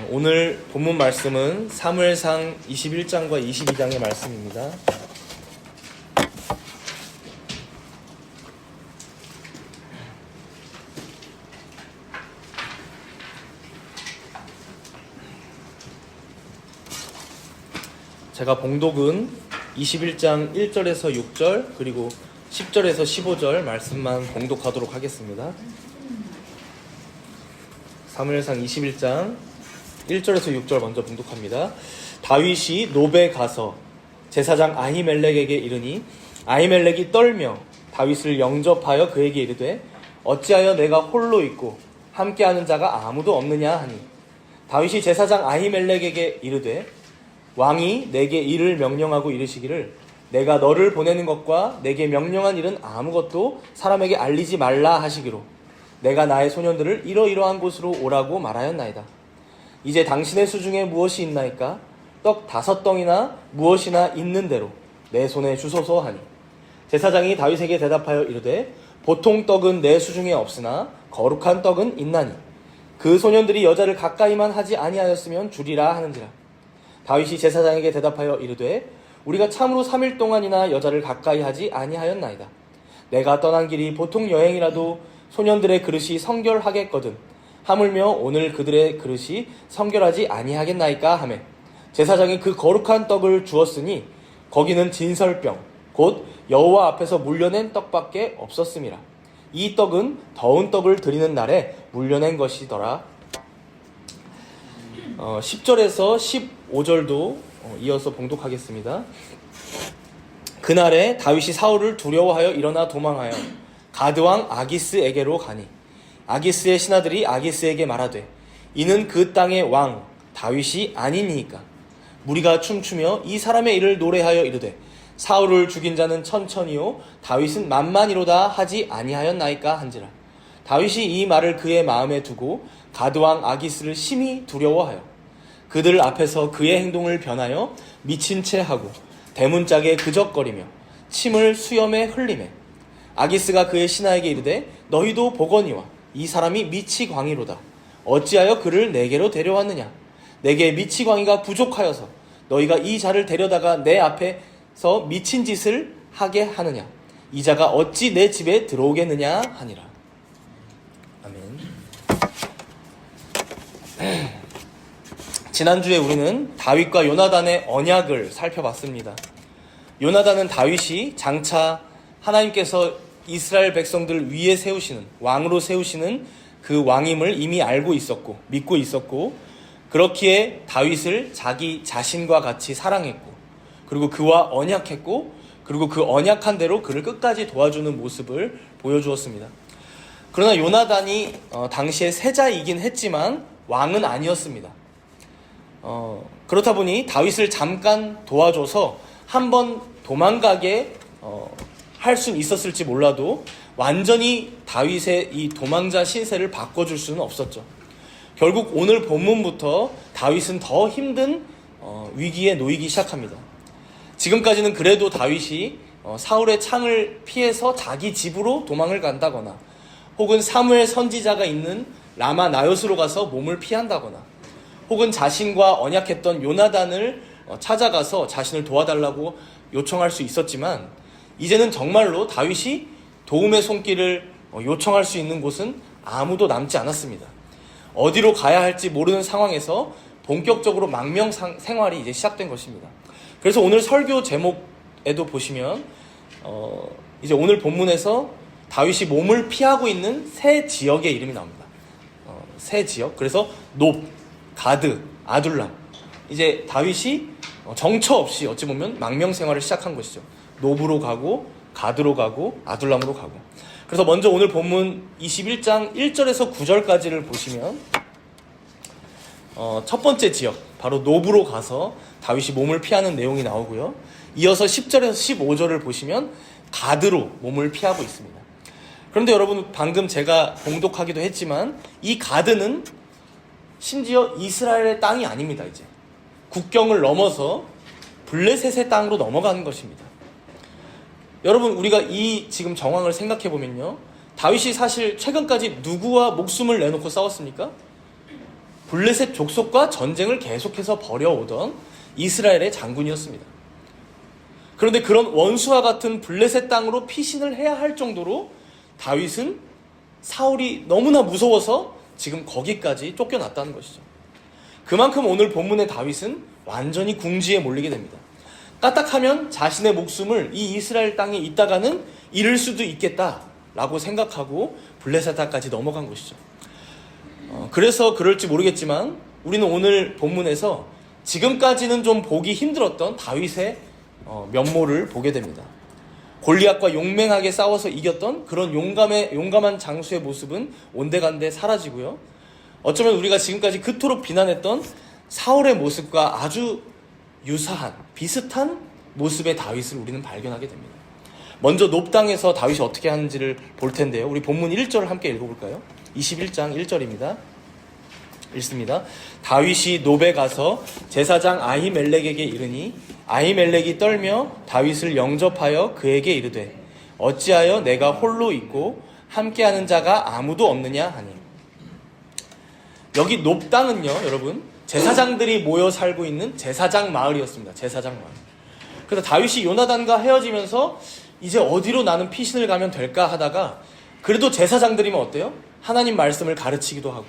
오늘 본문 말씀은 사무엘상 21장과 22장의 말씀입니다. 제가 봉독은 21장 1절에서 6절 그리고 10절에서 15절 말씀만 봉독하도록 하겠습니다. 사무엘상 21장 1절에서 6절 먼저 봉독합니다. 다윗이 노베 가서 제사장 아히멜렉에게 이르니 아히멜렉이 떨며 다윗을 영접하여 그에게 이르되 어찌하여 내가 홀로 있고 함께하는 자가 아무도 없느냐 하니 다윗이 제사장 아히멜렉에게 이르되 왕이 내게 일을 명령하고 이르시기를 내가 너를 보내는 것과 내게 명령한 일은 아무것도 사람에게 알리지 말라 하시기로 내가 나의 소년들을 이러이러한 곳으로 오라고 말하였나이다. 이제 당신의 수중에 무엇이 있나이까? 떡 5덩이나 무엇이나 있는 대로 내 손에 주소서 하니 제사장이 다윗에게 대답하여 이르되 보통 떡은 내 수중에 없으나 거룩한 떡은 있나니 그 소년들이 여자를 가까이만 하지 아니하였으면 주리라 하는지라. 다윗이 제사장에게 대답하여 이르되 우리가 참으로 3일 동안이나 여자를 가까이 하지 아니하였나이다. 내가 떠난 길이 보통 여행이라도 소년들의 그릇이 성결하겠거든 하물며 오늘 그들의 그릇이 성결하지 아니하겠나이까 하매 제사장이 그 거룩한 떡을 주었으니 거기는 진설병 곧 여호와 앞에서 물려낸 떡밖에 없었음이라. 이 떡은 더운 떡을 드리는 날에 물려낸 것이더라. 10절에서 15절도 이어서 봉독하겠습니다. 그날에 다윗이 사울을 두려워하여 일어나 도망하여 가드왕 아기스에게로 가니 아기스의 신하들이 아기스에게 말하되 이는 그 땅의 왕 다윗이 아니니이까. 무리가 춤추며 이 사람의 일을 노래하여 이르되 사울을 죽인 자는 천천히요 다윗은 만만이로다 하지 아니하였나이까 한지라. 다윗이 이 말을 그의 마음에 두고 가드왕 아기스를 심히 두려워하여 그들 앞에서 그의 행동을 변하여 미친 채 하고 대문짝에 그적거리며 침을 수염에 흘리매 아기스가 그의 신하에게 이르되 너희도 보거니와 이 사람이 미치광이로다. 어찌하여 그를 내게로 데려왔느냐? 내게 미치광이가 부족하여서 너희가 이 자를 데려다가 내 앞에서 미친 짓을 하게 하느냐? 이 자가 어찌 내 집에 들어오겠느냐 하니라. 아멘. 지난주에 우리는 다윗과 요나단의 언약을 살펴봤습니다. 요나단은 다윗이 장차 하나님께서 이스라엘 백성들 위에 세우시는 왕으로 세우시는 그 왕임을 이미 알고 있었고 믿고 있었고 그렇기에 다윗을 자기 자신과 같이 사랑했고 그리고 그와 언약했고 그리고 그 언약한 대로 그를 끝까지 도와주는 모습을 보여주었습니다. 그러나 요나단이 당시에 세자이긴 했지만 왕은 아니었습니다. 그렇다 보니 다윗을 잠깐 도와줘서 한번 도망가게 할 수는 있었을지 몰라도 완전히 다윗의 이 도망자 신세를 바꿔줄 수는 없었죠. 결국 오늘 본문부터 다윗은 더 힘든 위기에 놓이기 시작합니다. 지금까지는 그래도 다윗이 사울의 창을 피해서 자기 집으로 도망을 간다거나 혹은 사무엘 선지자가 있는 라마 나요스로 가서 몸을 피한다거나 혹은 자신과 언약했던 요나단을 찾아가서 자신을 도와달라고 요청할 수 있었지만 이제는 정말로 다윗이 도움의 손길을 요청할 수 있는 곳은 아무도 남지 않았습니다. 어디로 가야 할지 모르는 상황에서 본격적으로 망명 생활이 이제 시작된 것입니다. 그래서 오늘 설교 제목에도 보시면 이제 오늘 본문에서 다윗이 몸을 피하고 있는 세 지역의 이름이 나옵니다. 세 지역. 그래서 높, 가드, 아둘람. 이제 다윗이 정처 없이 어찌 보면 망명 생활을 시작한 것이죠. 노브로 가고 가드로 가고 아둘람으로 가고. 그래서 먼저 오늘 본문 21장 1절에서 9절까지를 보시면 첫 번째 지역 바로 노브로 가서 다윗이 몸을 피하는 내용이 나오고요. 이어서 10절에서 15절을 보시면 가드로 몸을 피하고 있습니다. 그런데 여러분 방금 제가 봉독하기도 했지만 이 가드는 심지어 이스라엘의 땅이 아닙니다. 이제 국경을 넘어서 블레셋의 땅으로 넘어가는 것입니다. 여러분 우리가 이 지금 정황을 생각해 보면요, 다윗이 사실 최근까지 누구와 목숨을 내놓고 싸웠습니까? 블레셋 족속과 전쟁을 계속해서 벌여오던 이스라엘의 장군이었습니다. 그런데 그런 원수와 같은 블레셋 땅으로 피신을 해야 할 정도로 다윗은 사울이 너무나 무서워서 지금 거기까지 쫓겨났다는 것이죠. 그만큼 오늘 본문의 다윗은 완전히 궁지에 몰리게 됩니다. 까딱하면 자신의 목숨을 이 이스라엘 땅에 있다가는 잃을 수도 있겠다라고 생각하고 블레셋 땅까지 넘어간 것이죠. 그래서 그럴지 모르겠지만 우리는 오늘 본문에서 지금까지는 좀 보기 힘들었던 다윗의 면모를 보게 됩니다. 골리앗과 용맹하게 싸워서 이겼던 그런 용감한 장수의 모습은 온데간데 사라지고요. 어쩌면 우리가 지금까지 그토록 비난했던 사울의 모습과 아주 유사한 비슷한 모습의 다윗을 우리는 발견하게 됩니다. 먼저 놉당에서 다윗이 어떻게 하는지를 볼 텐데요. 우리 본문 1절을 함께 읽어볼까요? 21장 1절입니다. 읽습니다. 다윗이 놉에 가서 제사장 아히멜렉에게 이르니 아히멜렉이 떨며 다윗을 영접하여 그에게 이르되 어찌하여 내가 홀로 있고 함께하는 자가 아무도 없느냐 하니. 여기 놉당은요, 여러분, 제사장들이 모여 살고 있는 제사장 마을이었습니다. 제사장 마을. 그래서 다윗이 요나단과 헤어지면서 이제 어디로 나는 피신을 가면 될까 하다가 그래도 제사장들이면 어때요? 하나님 말씀을 가르치기도 하고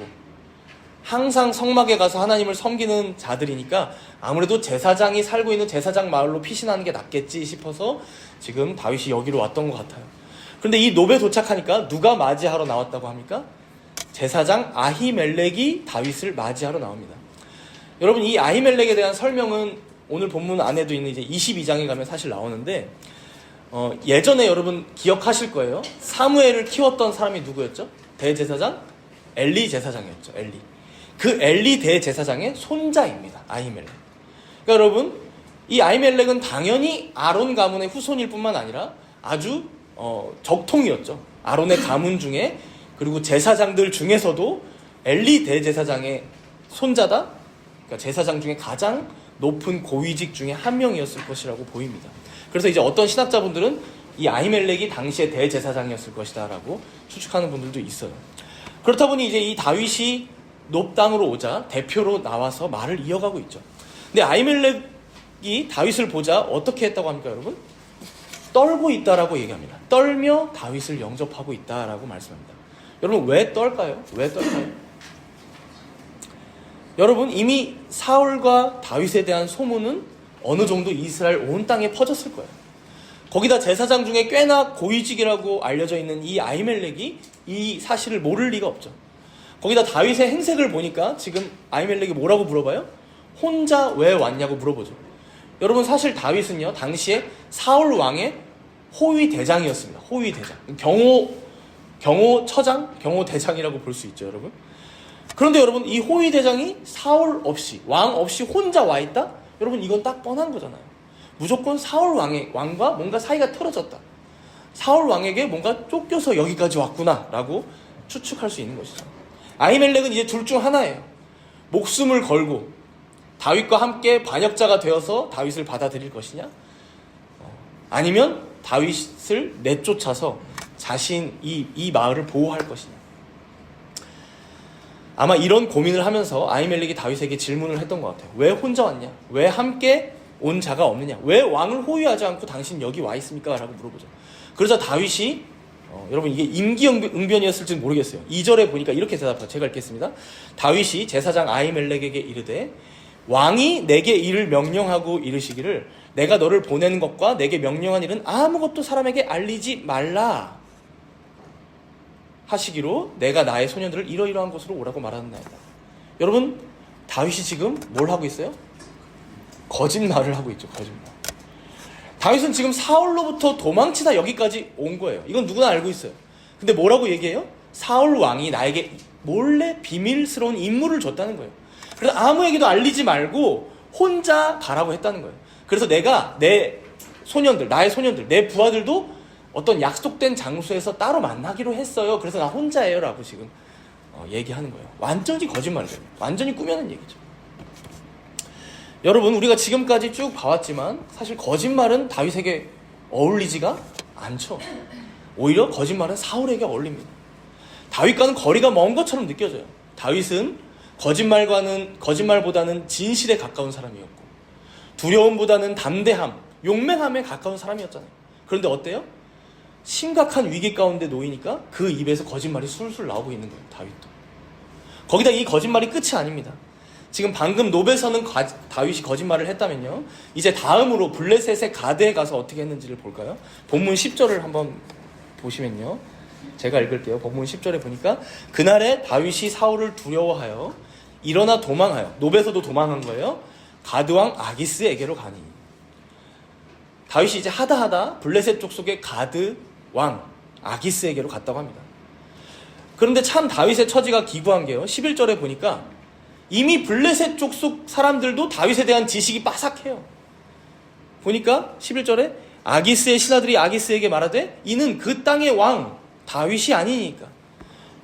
항상 성막에 가서 하나님을 섬기는 자들이니까 아무래도 제사장이 살고 있는 제사장 마을로 피신하는 게 낫겠지 싶어서 지금 다윗이 여기로 왔던 것 같아요. 그런데 이 놉에 도착하니까 누가 맞이하러 나왔다고 합니까? 제사장 아히멜렉이 다윗을 맞이하러 나옵니다. 여러분, 이 아히멜렉에 대한 설명은 오늘 본문 안에도 있는 이제 22장에 가면 사실 나오는데 예전에 여러분 기억하실 거예요. 사무엘을 키웠던 사람이 누구였죠? 대제사장 엘리 제사장이었죠. 엘리. 그 엘리 대제사장의 손자입니다. 아히멜렉. 그러니까 여러분, 이 아히멜렉은 당연히 아론 가문의 후손일 뿐만 아니라 아주 적통이었죠. 아론의 가문 중에, 그리고 제사장들 중에서도 엘리 대제사장의 손자다. 그러니까 제사장 중에 가장 높은 고위직 중에 한 명이었을 것이라고 보입니다. 그래서 이제 어떤 신학자분들은 이 아히멜렉이 당시의 대제사장이었을 것이다 라고 추측하는 분들도 있어요. 그렇다 보니 이제 이 다윗이 놉당으로 오자 대표로 나와서 말을 이어가고 있죠. 근데 아히멜렉이 다윗을 보자 어떻게 했다고 합니까, 여러분? 떨고 있다라고 얘기합니다. 떨며 다윗을 영접하고 있다라고 말씀합니다. 여러분, 왜 떨까요? 왜 떨까요? 여러분, 이미 사울과 다윗에 대한 소문은 어느 정도 이스라엘 온 땅에 퍼졌을 거예요. 거기다 제사장 중에 꽤나 고위직이라고 알려져 있는 이 아히멜렉이 이 사실을 모를 리가 없죠. 거기다 다윗의 행색을 보니까 지금 아히멜렉이 뭐라고 물어봐요? 혼자 왜 왔냐고 물어보죠. 여러분, 사실 다윗은요, 당시에 사울 왕의 호위 대장이었습니다. 호위 대장. 경호 처장? 경호 대장이라고 볼 수 있죠, 여러분. 그런데 여러분, 이 호위 대장이 사울 없이, 왕 없이 혼자 와 있다? 여러분, 이건 딱 뻔한 거잖아요. 무조건 사울 왕과 뭔가 사이가 틀어졌다. 사울 왕에게 뭔가 쫓겨서 여기까지 왔구나 라고 추측할 수 있는 것이죠. 아히멜렉은 이제 둘 중 하나예요. 목숨을 걸고 다윗과 함께 반역자가 되어서 다윗을 받아들일 것이냐, 아니면 다윗을 내쫓아서 자신 이 마을을 보호할 것이냐. 아마 이런 고민을 하면서 아히멜렉이 다윗에게 질문을 했던 것 같아요. 왜 혼자 왔냐? 왜 함께 온 자가 없느냐? 왜 왕을 호위하지 않고 당신 여기 와 있습니까? 라고 물어보죠. 그러자 다윗이 여러분, 이게 임기응변이었을지는 모르겠어요. 2절에 보니까 이렇게 대답하죠. 제가 읽겠습니다. 다윗이 제사장 아히멜렉에게 이르되 왕이 내게 이를 명령하고 이르시기를 내가 너를 보내는 것과 내게 명령한 일은 아무것도 사람에게 알리지 말라 하시기로 내가 나의 소년들을 이러이러한 곳으로 오라고 말하는나이다. 여러분, 다윗이 지금 뭘 하고 있어요? 거짓말을 하고 있죠. 거짓말. 다윗은 지금 사울로부터 도망치다 여기까지 온 거예요. 이건 누구나 알고 있어요. 근데 뭐라고 얘기해요? 사울 왕이 나에게 몰래 비밀스러운 임무를 줬다는 거예요. 그래서 아무에게도 알리지 말고 혼자 가라고 했다는 거예요. 그래서 내가 내 소년들, 나의 소년들, 내 부하들도 어떤 약속된 장소에서 따로 만나기로 했어요. 그래서 나 혼자예요 라고 지금 얘기하는 거예요. 완전히 거짓말이에요. 완전히 꾸며낸 얘기죠. 여러분, 우리가 지금까지 쭉 봐왔지만 사실 거짓말은 다윗에게 어울리지가 않죠. 오히려 거짓말은 사울에게 어울립니다. 다윗과는 거리가 먼 것처럼 느껴져요. 다윗은 거짓말보다는 진실에 가까운 사람이었고, 두려움보다는 담대함, 용맹함에 가까운 사람이었잖아요. 그런데 어때요? 심각한 위기 가운데 놓이니까 그 입에서 거짓말이 술술 나오고 있는 거예요, 다윗도. 거기다 이 거짓말이 끝이 아닙니다. 지금 방금 노베서는 다윗이 거짓말을 했다면요, 이제 다음으로 블레셋의 가드에 가서 어떻게 했는지를 볼까요? 본문 10절을 한번 보시면요, 제가 읽을게요. 본문 10절에 보니까 그날에 다윗이 사울을 두려워하여 일어나 도망하여, 노베서도 도망한 거예요. 가드왕 아기스에게로 가니. 다윗이 이제 하다 블레셋 족속의 가드 왕 아기스에게로 갔다고 합니다. 그런데 참 다윗의 처지가 기구한 게요, 11절에 보니까 이미 블레셋 족속 사람들도 다윗에 대한 지식이 빠삭해요. 보니까 11절에 아기스의 신하들이 아기스에게 말하되 이는 그 땅의 왕 다윗이 아니니까.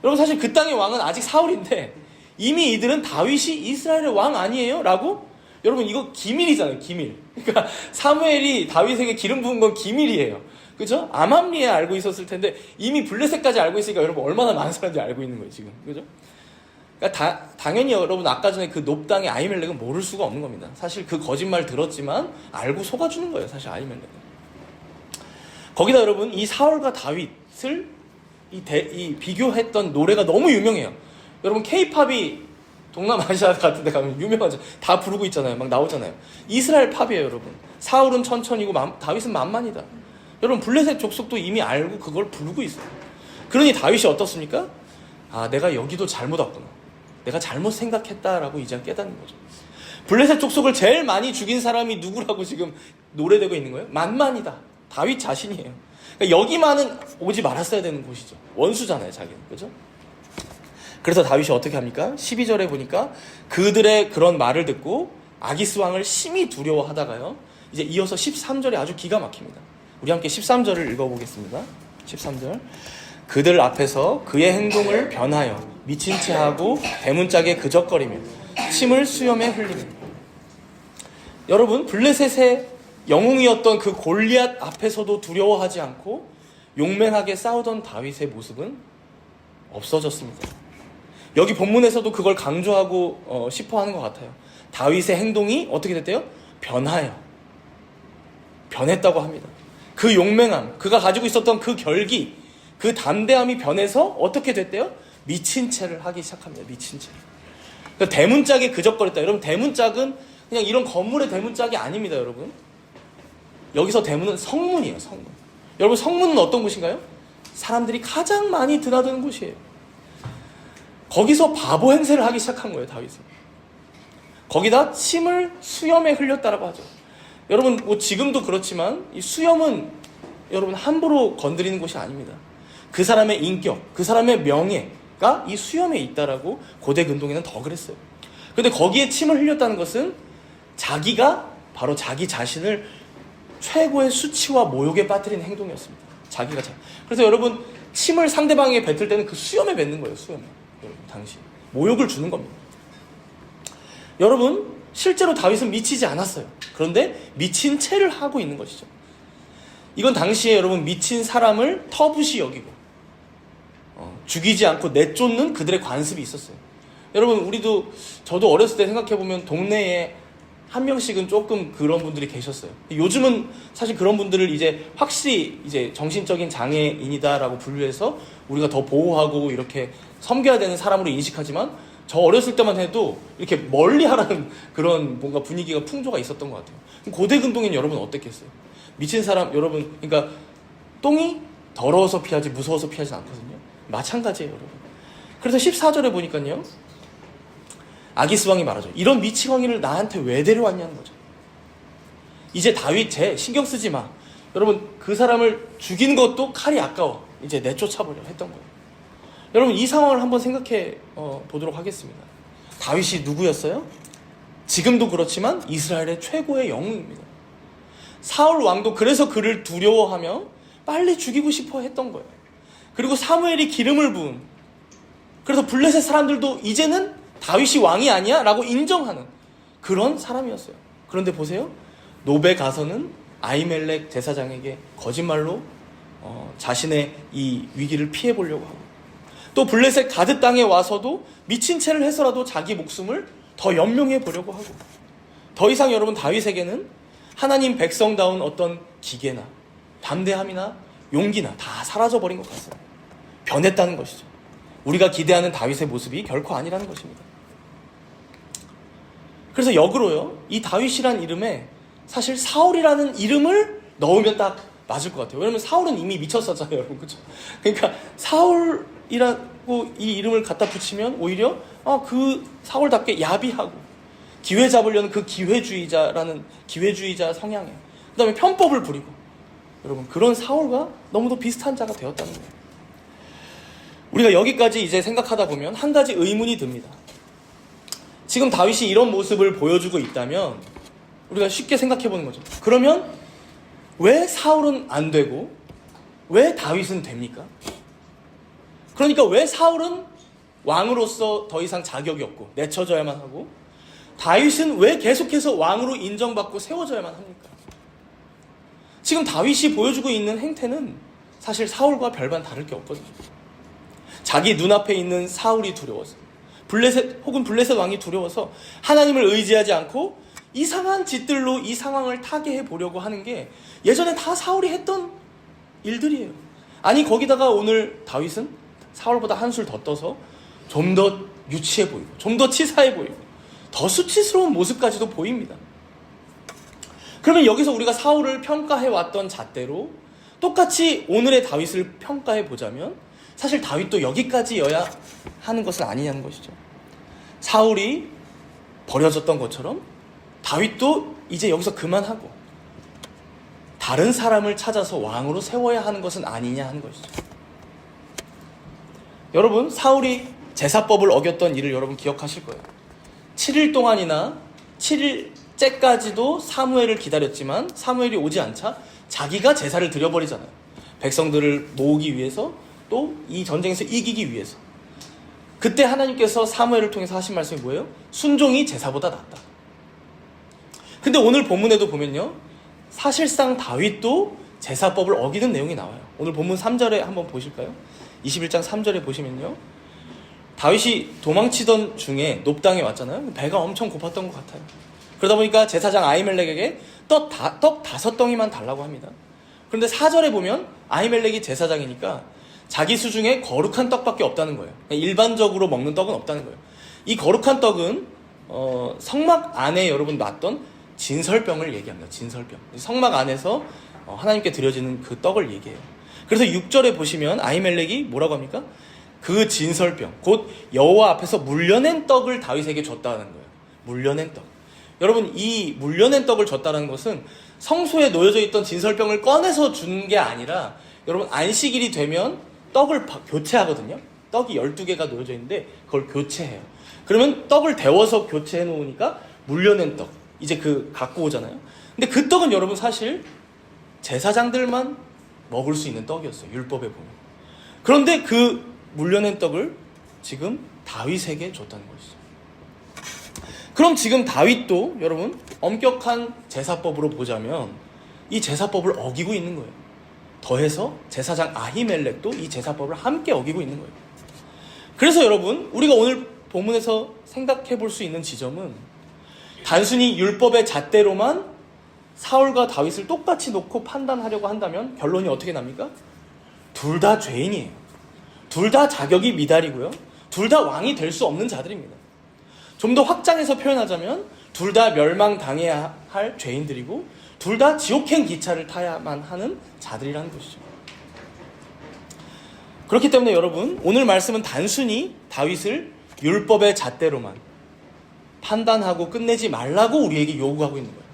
여러분, 사실 그 땅의 왕은 아직 사울인데 이미 이들은 다윗이 이스라엘의 왕 아니에요? 라고? 여러분, 이거 기밀이잖아요, 기밀. 그러니까 사무엘이 다윗에게 기름 부은 건 기밀이에요. 그죠? 암암리에 알고 있었을 텐데 이미 블레셋까지 알고 있으니까 여러분 얼마나 많은 사람들이 알고 있는 거예요, 지금. 그죠? 그러니까 당연히 여러분, 아까 전에 그 놉 땅의 아히멜렉은 모를 수가 없는 겁니다. 사실 그 거짓말 들었지만 알고 속아주는 거예요, 사실 아히멜렉은. 거기다 여러분, 이 사울과 다윗을 이 비교했던 노래가 너무 유명해요. 여러분, 케이팝이 동남아시아 같은 데 가면 유명하죠. 다 부르고 있잖아요. 막 나오잖아요. 이스라엘 팝이에요, 여러분. 사울은 천천히고 다윗은 만만이다. 여러분, 블레셋 족속도 이미 알고 그걸 부르고 있어요. 그러니 다윗이 어떻습니까? 아, 내가 여기도 잘못 왔구나. 내가 잘못 생각했다라고 이제 깨닫는 거죠. 블레셋 족속을 제일 많이 죽인 사람이 누구라고 지금 노래되고 있는 거예요? 만만이다. 다윗 자신이에요. 그러니까 여기만은 오지 말았어야 되는 곳이죠. 원수잖아요, 자기는. 그죠? 그래서 다윗이 어떻게 합니까? 12절에 보니까 그들의 그런 말을 듣고 아기스 왕을 심히 두려워하다가요, 이제 이어서 13절에 아주 기가 막힙니다. 우리 함께 13절을 읽어보겠습니다. 13절. 그들 앞에서 그의 행동을 변하여 미친 채 하고 대문짝에 그적거리며 침을 수염에 흘리며. 여러분, 블레셋의 영웅이었던 그 골리앗 앞에서도 두려워하지 않고 용맹하게 싸우던 다윗의 모습은 없어졌습니다. 여기 본문에서도 그걸 강조하고 싶어 하는 것 같아요. 다윗의 행동이 어떻게 됐대요? 변했다고 합니다. 그 용맹함, 그가 가지고 있었던 그 결기, 그 담대함이 변해서 어떻게 됐대요? 미친 채를 하기 시작합니다. 미친 채. 그러니까 대문짝에 그적거렸다. 여러분, 대문짝은 그냥 이런 건물의 대문짝이 아닙니다, 여러분. 여기서 대문은 성문이에요, 성문. 여러분, 성문은 어떤 곳인가요? 사람들이 가장 많이 드나드는 곳이에요. 거기서 바보 행세를 하기 시작한 거예요, 다윗은. 거기다 침을 수염에 흘렸다라고 하죠. 여러분, 뭐 지금도 그렇지만 이 수염은 여러분 함부로 건드리는 곳이 아닙니다. 그 사람의 인격, 그 사람의 명예가 이 수염에 있다라고 고대 근동에는 더 그랬어요. 근데 거기에 침을 흘렸다는 것은 자기가 바로 자기 자신을 최고의 수치와 모욕에 빠뜨리는 행동이었습니다. 그래서 여러분, 침을 상대방에게 뱉을 때는 그 수염에 뱉는 거예요, 수염에. 여러분, 당시 모욕을 주는 겁니다. 여러분, 실제로 다윗은 미치지 않았어요. 그런데 미친 채를 하고 있는 것이죠. 이건 당시에 여러분, 미친 사람을 터부시 여기고 죽이지 않고 내쫓는 그들의 관습이 있었어요. 여러분, 저도 어렸을 때 생각해보면 동네에 한 명씩은 조금 그런 분들이 계셨어요. 요즘은 사실 그런 분들을 이제 확실히 이제 정신적인 장애인이다라고 분류해서 우리가 더 보호하고 이렇게 섬겨야 되는 사람으로 인식하지만, 저 어렸을 때만 해도 이렇게 멀리 하라는 그런 뭔가 분위기가 풍조가 있었던 것 같아요. 고대 근동인 여러분 어땠겠어요? 미친 사람, 여러분, 그러니까 똥이 더러워서 피하지 무서워서 피하지 않거든요. 마찬가지예요, 여러분. 그래서 14절에 보니까요, 아기스 왕이 말하죠. 이런 미치광이를 나한테 왜 데려왔냐는 거죠. 이제 다윗 신경 쓰지 마. 여러분, 그 사람을 죽인 것도 칼이 아까워. 이제 내쫓아버려 했던 거예요. 여러분, 이 상황을 한번 생각해 보도록 하겠습니다. 다윗이 누구였어요? 지금도 그렇지만 이스라엘의 최고의 영웅입니다. 사울 왕도 그래서 그를 두려워하며 빨리 죽이고 싶어 했던 거예요. 그리고 사무엘이 기름을 부은, 그래서 블레셋 사람들도 이제는 다윗이 왕이 아니야? 라고 인정하는 그런 사람이었어요. 그런데 보세요. 노베 가서는 아히멜렉 제사장에게 거짓말로 자신의 이 위기를 피해보려고 하고, 또 블레셋 가드 땅에 와서도 미친 채를 해서라도 자기 목숨을 더 연명해 보려고 하고, 더 이상 여러분 다윗에게는 하나님 백성다운 어떤 기계나 담대함이나 용기나 다 사라져버린 것 같습니다. 변했다는 것이죠. 우리가 기대하는 다윗의 모습이 결코 아니라는 것입니다. 그래서 역으로요, 이 다윗이란 이름에 사실 사울이라는 이름을 넣으면 딱 맞을 것 같아요. 왜냐면 사울은 이미 미쳤었잖아요, 여러분. 그렇죠? 그러니까 사울이라고 이 이름을 갖다 붙이면 오히려 그 사울답게 야비하고 기회 잡으려는 그 기회주의자 성향에, 그 다음에 편법을 부리고, 여러분 그런 사울과 너무도 비슷한 자가 되었다는 거예요. 우리가 여기까지 이제 생각하다 보면 한 가지 의문이 듭니다. 지금 다윗이 이런 모습을 보여주고 있다면 우리가 쉽게 생각해 보는 거죠. 그러면 왜 사울은 안 되고 왜 다윗은 됩니까? 그러니까 왜 사울은 왕으로서 더 이상 자격이 없고 내쳐져야만 하고, 다윗은 왜 계속해서 왕으로 인정받고 세워져야만 합니까? 지금 다윗이 보여주고 있는 행태는 사실 사울과 별반 다를 게 없거든요. 자기 눈앞에 있는 사울이 두려워서, 블레셋 왕이 두려워서 하나님을 의지하지 않고 이상한 짓들로 이 상황을 타개해 보려고 하는 게 예전에 다 사울이 했던 일들이에요. 아니 거기다가 오늘 다윗은 사울보다 한술 더 떠서 좀 더 유치해 보이고 좀 더 치사해 보이고 더 수치스러운 모습까지도 보입니다. 그러면 여기서 우리가 사울을 평가해 왔던 잣대로 똑같이 오늘의 다윗을 평가해 보자면 사실 다윗도 여기까지여야 하는 것은 아니냐는 것이죠. 사울이 버려졌던 것처럼 다윗도 이제 여기서 그만하고 다른 사람을 찾아서 왕으로 세워야 하는 것은 아니냐 하는 것이죠. 여러분, 사울이 제사법을 어겼던 일을 여러분 기억하실 거예요. 7일 동안이나 7일째까지도 사무엘을 기다렸지만 사무엘이 오지 않자 자기가 제사를 드려버리잖아요. 백성들을 모으기 위해서, 또 이 전쟁에서 이기기 위해서. 그때 하나님께서 사무엘을 통해서 하신 말씀이 뭐예요? 순종이 제사보다 낫다. 근데 오늘 본문에도 보면요, 사실상 다윗도 제사법을 어기는 내용이 나와요. 오늘 본문 3절에 한번 보실까요? 21장 3절에 보시면요, 다윗이 도망치던 중에 높당에 왔잖아요. 배가 엄청 고팠던 것 같아요. 그러다 보니까 제사장 아히멜렉에게 떡 5덩이만 달라고 합니다. 그런데 4절에 보면 아히멜렉이 제사장이니까 자기 수중에 거룩한 떡밖에 없다는 거예요. 일반적으로 먹는 떡은 없다는 거예요. 이 거룩한 떡은 성막 안에 여러분 놨던 진설병을 얘기합니다. 진설병. 성막 안에서 하나님께 드려지는 그 떡을 얘기해요. 그래서 6절에 보시면 아히멜렉이 뭐라고 합니까? 그 진설병, 곧 여호와 앞에서 물려낸 떡을 다윗에게 줬다는 거예요. 물려낸 떡. 여러분, 이 물려낸 떡을 줬다는 것은 성소에 놓여져 있던 진설병을 꺼내서 준 게 아니라, 여러분 안식일이 되면 떡을 교체하거든요. 떡이 12개가 놓여져 있는데 그걸 교체해요. 그러면 떡을 데워서 교체해 놓으니까 물려낸 떡, 이제 그 갖고 오잖아요. 근데 그 떡은 여러분 사실 제사장들만 먹을 수 있는 떡이었어요, 율법에 보면. 그런데 그 물려낸 떡을 지금 다윗에게 줬다는 것이죠. 그럼 지금 다윗도 여러분 엄격한 제사법으로 보자면 이 제사법을 어기고 있는 거예요. 더해서 제사장 아히멜렉도 이 제사법을 함께 어기고 있는 거예요. 그래서 여러분, 우리가 오늘 본문에서 생각해 볼 수 있는 지점은 단순히 율법의 잣대로만 사울과 다윗을 똑같이 놓고 판단하려고 한다면 결론이 어떻게 납니까? 둘 다 죄인이에요. 둘 다 자격이 미달이고요. 둘 다 왕이 될 수 없는 자들입니다. 좀 더 확장해서 표현하자면 둘 다 멸망당해야 할 죄인들이고 둘 다 지옥행 기차를 타야만 하는 자들이라는 것이죠. 그렇기 때문에 여러분, 오늘 말씀은 단순히 다윗을 율법의 잣대로만 판단하고 끝내지 말라고 우리에게 요구하고 있는 거예요.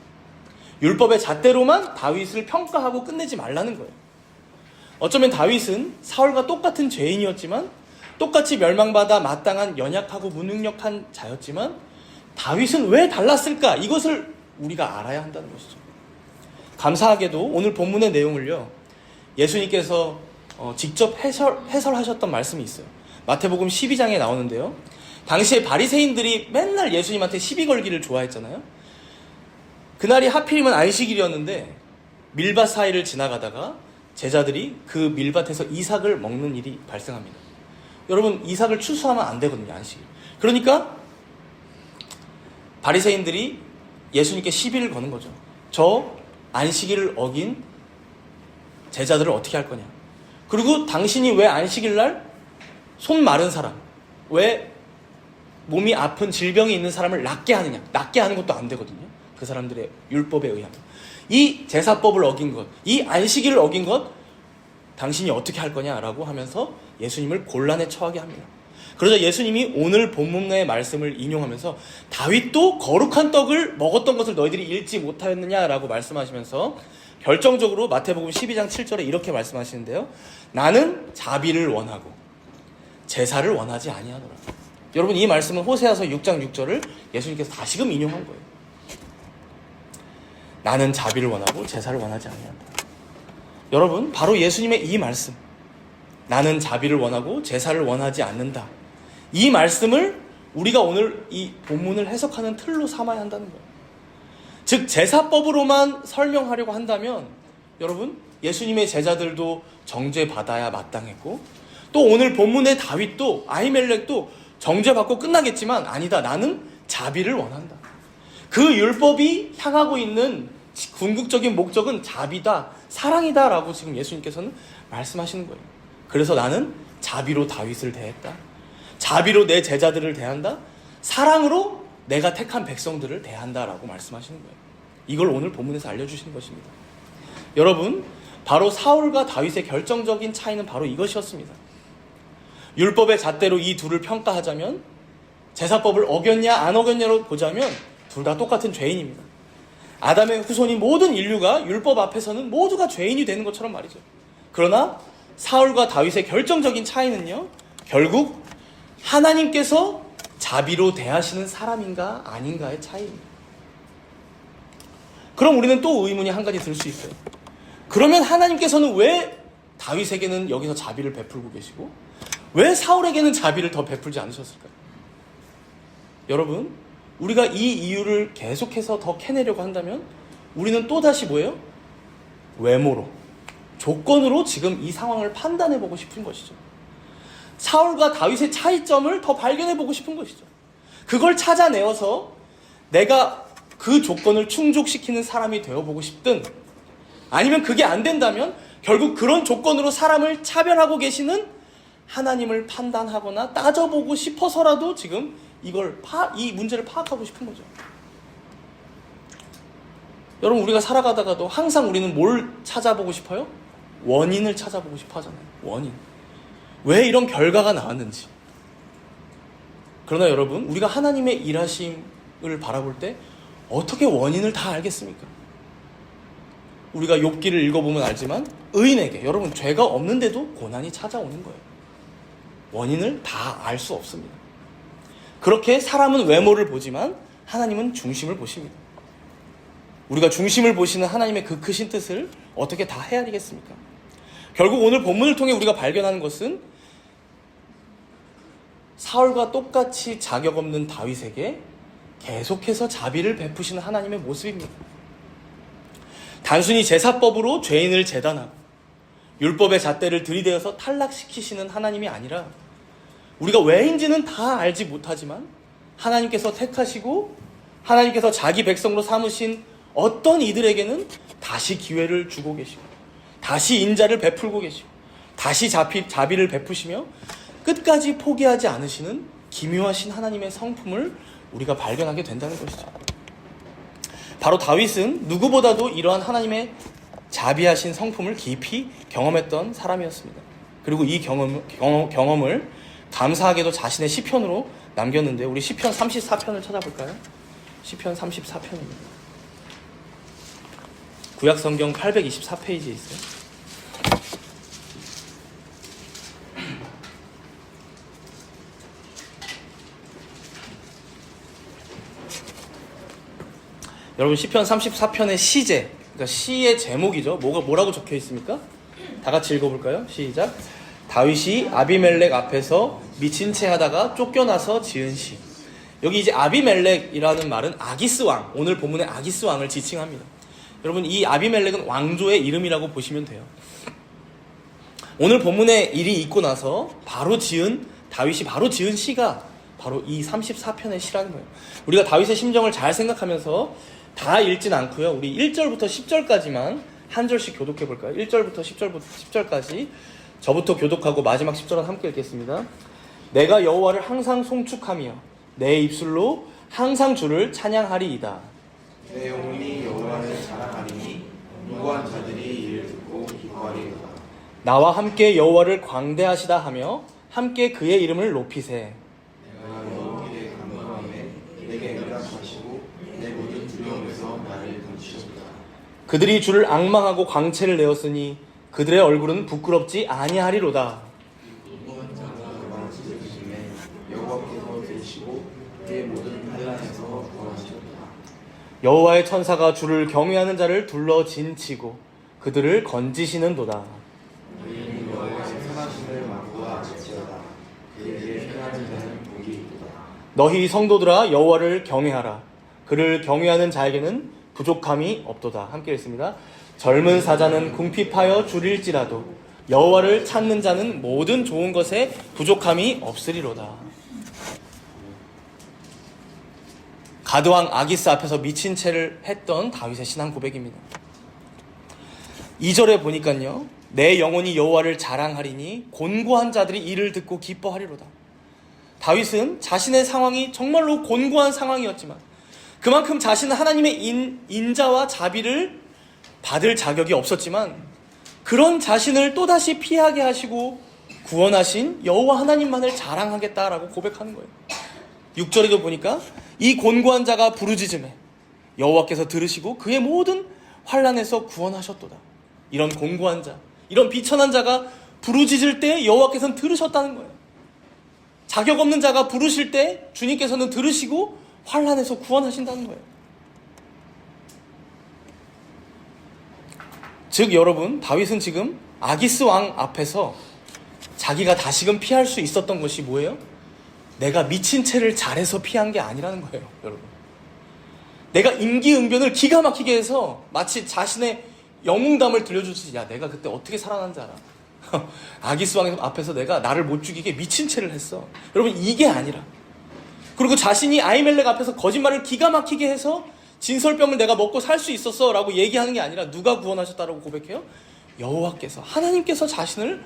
율법의 잣대로만 다윗을 평가하고 끝내지 말라는 거예요. 어쩌면 다윗은 사울과 똑같은 죄인이었지만, 똑같이 멸망받아 마땅한 연약하고 무능력한 자였지만, 다윗은 왜 달랐을까? 이것을 우리가 알아야 한다는 것이죠. 감사하게도 오늘 본문의 내용을요, 예수님께서 직접 해설하셨던 말씀이 있어요. 마태복음 12장에 나오는데요, 당시에 바리새인들이 맨날 예수님한테 시비 걸기를 좋아했잖아요. 그날이 하필이면 안식일이었는데 밀밭 사이를 지나가다가 제자들이 그 밀밭에서 이삭을 먹는 일이 발생합니다. 여러분 이삭을 추수하면 안 되거든요. 안식일. 그러니까 바리새인들이 예수님께 시비를 거는 거죠. 저 안식일을 어긴 제자들을 어떻게 할 거냐. 그리고 당신이 왜 안식일 날 손 마른 사람, 왜 몸이 아픈 질병이 있는 사람을 낫게 하느냐. 낫게 하는 것도 안 되거든요. 그 사람들의 율법에 의하면. 이 제사법을 어긴 것, 이 안식일을 어긴 것 당신이 어떻게 할 거냐라고 하면서 예수님을 곤란에 처하게 합니다. 그러자 예수님이 오늘 본문의 말씀을 인용하면서 다윗도 거룩한 떡을 먹었던 것을 너희들이 읽지 못하였느냐라고 말씀하시면서 결정적으로 마태복음 12장 7절에 이렇게 말씀하시는데요. 나는 자비를 원하고 제사를 원하지 아니하노라. 여러분 이 말씀은 호세아서 6장 6절을 예수님께서 다시금 인용한 거예요. 나는 자비를 원하고 제사를 원하지 아니한다. 여러분 바로 예수님의 이 말씀, 나는 자비를 원하고 제사를 원하지 않는다, 이 말씀을 우리가 오늘 이 본문을 해석하는 틀로 삼아야 한다는 거예요. 즉 제사법으로만 설명하려고 한다면 여러분 예수님의 제자들도 정죄받아야 마땅했고, 또 오늘 본문의 다윗도 아히멜렉도 정죄받고 끝나겠지만 아니다, 나는 자비를 원한다. 그 율법이 향하고 있는 궁극적인 목적은 자비다, 사랑이다 라고 지금 예수님께서는 말씀하시는 거예요. 그래서 나는 자비로 다윗을 대했다, 자비로 내 제자들을 대한다, 사랑으로 내가 택한 백성들을 대한다 라고 말씀하시는 거예요. 이걸 오늘 본문에서 알려주시는 것입니다. 여러분 바로 사울과 다윗의 결정적인 차이는 바로 이것이었습니다. 율법의 잣대로 이 둘을 평가하자면, 제사법을 어겼냐 안 어겼냐로 보자면 둘 다 똑같은 죄인입니다. 아담의 후손인 모든 인류가 율법 앞에서는 모두가 죄인이 되는 것처럼 말이죠. 그러나 사울과 다윗의 결정적인 차이는요, 결국 하나님께서 자비로 대하시는 사람인가 아닌가의 차이입니다. 그럼 우리는 또 의문이 한 가지 들 수 있어요. 그러면 하나님께서는 왜 다윗에게는 여기서 자비를 베풀고 계시고 왜 사울에게는 자비를 더 베풀지 않으셨을까요? 여러분 우리가 이 이유를 계속해서 더 캐내려고 한다면 우리는 또다시 뭐예요? 외모로, 조건으로 지금 이 상황을 판단해보고 싶은 것이죠. 사울과 다윗의 차이점을 더 발견해보고 싶은 것이죠. 그걸 찾아내어서 내가 그 조건을 충족시키는 사람이 되어보고 싶든, 아니면 그게 안 된다면 결국 그런 조건으로 사람을 차별하고 계시는 하나님을 판단하거나 따져보고 싶어서라도 지금 이 문제를 파악하고 싶은 거죠. 여러분 우리가 살아가다가도 항상 우리는 뭘 찾아보고 싶어요? 원인을 찾아보고 싶어 하잖아요. 원인. 왜 이런 결과가 나왔는지. 그러나 여러분 우리가 하나님의 일하심을 바라볼 때 어떻게 원인을 다 알겠습니까? 우리가 욥기를 읽어보면 알지만 의인에게, 여러분 죄가 없는데도 고난이 찾아오는 거예요. 원인을 다 알 수 없습니다. 그렇게 사람은 외모를 보지만 하나님은 중심을 보십니다. 우리가 중심을 보시는 하나님의 그 크신 뜻을 어떻게 다 헤아리겠습니까? 결국 오늘 본문을 통해 우리가 발견하는 것은 사울과 똑같이 자격 없는 다윗에게 계속해서 자비를 베푸시는 하나님의 모습입니다. 단순히 제사법으로 죄인을 제단하고 율법의 잣대를 들이대어서 탈락시키시는 하나님이 아니라, 우리가 왜인지는 다 알지 못하지만 하나님께서 택하시고 하나님께서 자기 백성으로 삼으신 어떤 이들에게는 다시 기회를 주고 계시고 다시 인자를 베풀고 계시고 다시 자비를 베푸시며 끝까지 포기하지 않으시는 기묘하신 하나님의 성품을 우리가 발견하게 된다는 것이죠. 바로 다윗은 누구보다도 이러한 하나님의 자비하신 성품을 깊이 경험했던 사람이었습니다. 그리고 이 경험을 감사하게도 자신의 시편으로 남겼는데, 우리 시편 34편을 찾아볼까요? 시편 34편입니다. 구약성경 824페이지에 있어요. 여러분 시편 34편의 시제, 그러니까 시의 제목이죠. 뭐라고 적혀 있습니까? 다 같이 읽어볼까요? 시작. 다윗이 아비멜렉 앞에서 미친 채 하다가 쫓겨나서 지은 시. 여기 이제 아비멜렉이라는 말은 아기스 왕, 오늘 본문의 아기스 왕을 지칭합니다. 여러분 이 아비멜렉은 왕조의 이름이라고 보시면 돼요. 오늘 본문의 일이 있고 나서 바로 지은 다윗이 바로 지은 시가 바로 이 34편의 시라는 거예요. 우리가 다윗의 심정을 잘 생각하면서 다 읽진 않고요. 우리 1절부터 10절까지만 한 절씩 교독해 볼까요? 1절부터 10절까지 저부터 교독하고 마지막 10절은 함께 읽겠습니다. 내가 여호와를 항상 송축하며 내 입술로 항상 주를 찬양하리이다. 내 영혼이 여호와를 자랑하리니 무고한 자들이 이를 듣고 기뻐하리로다. 나와 함께 여호와를 광대하시다 하며 함께 그의 이름을 높이세. 내가 여호와께 감동함에 내게 응답하시고 내 모든 두려움에서 나를 건지셨다. 그들이 주를 앙망하고 광채를 내었으니 그들의 얼굴은 부끄럽지 아니하리로다. 무고한 자가 그만 찢어지심에 여호와께서 들으시고 그의 모든 환난에서 구원하셨다. 여호와의 천사가 주를 경외하는 자를 둘러 진치고 그들을 건지시는도다. 너희는 여호와의 선하심을 맛보아 알지어다. 그에게 피하는 자는 복이 있도다. 너희 성도들아 여호와를 경외하라. 그를 경외하는 자에게는 부족함이 없도다. 함께 읽습니다. 젊은 사자는 궁핍하여 줄일지라도 여호와를 찾는 자는 모든 좋은 것에 부족함이 없으리로다. 가드왕 아기스 앞에서 미친 채를 했던 다윗의 신앙 고백입니다. 2절에 보니까요, 내 영혼이 여호와를 자랑하리니 곤고한 자들이 이를 듣고 기뻐하리로다. 다윗은 자신의 상황이 정말로 곤고한 상황이었지만 그만큼 자신은 하나님의 인자와 자비를 받을 자격이 없었지만 그런 자신을 또다시 피하게 하시고 구원하신 여호와 하나님만을 자랑하겠다라고 고백하는 거예요. 6절에도 보니까 이 곤고한 자가 부르짖음에 여호와께서 들으시고 그의 모든 환난에서 구원하셨도다. 이런 곤고한 자, 이런 비천한 자가 부르짖을 때 여호와께서는 들으셨다는 거예요. 자격 없는 자가 부르실 때 주님께서는 들으시고 환난에서 구원하신다는 거예요. 즉 여러분, 다윗은 지금 아기스 왕 앞에서 자기가 다시금 피할 수 있었던 것이 뭐예요? 내가 미친 채를 잘해서 피한 게 아니라는 거예요, 여러분. 내가 임기응변을 기가 막히게 해서 마치 자신의 영웅담을 들려주듯이, 야, 내가 그때 어떻게 살아난지 알아? 아기스 왕 앞에서 내가 나를 못 죽이게 미친 채를 했어. 여러분, 이게 아니라. 그리고 자신이 아히멜렉 앞에서 거짓말을 기가 막히게 해서 진설병을 내가 먹고 살 수 있었어 라고 얘기하는 게 아니라 누가 구원하셨다라고 고백해요? 여호와께서, 하나님께서 자신을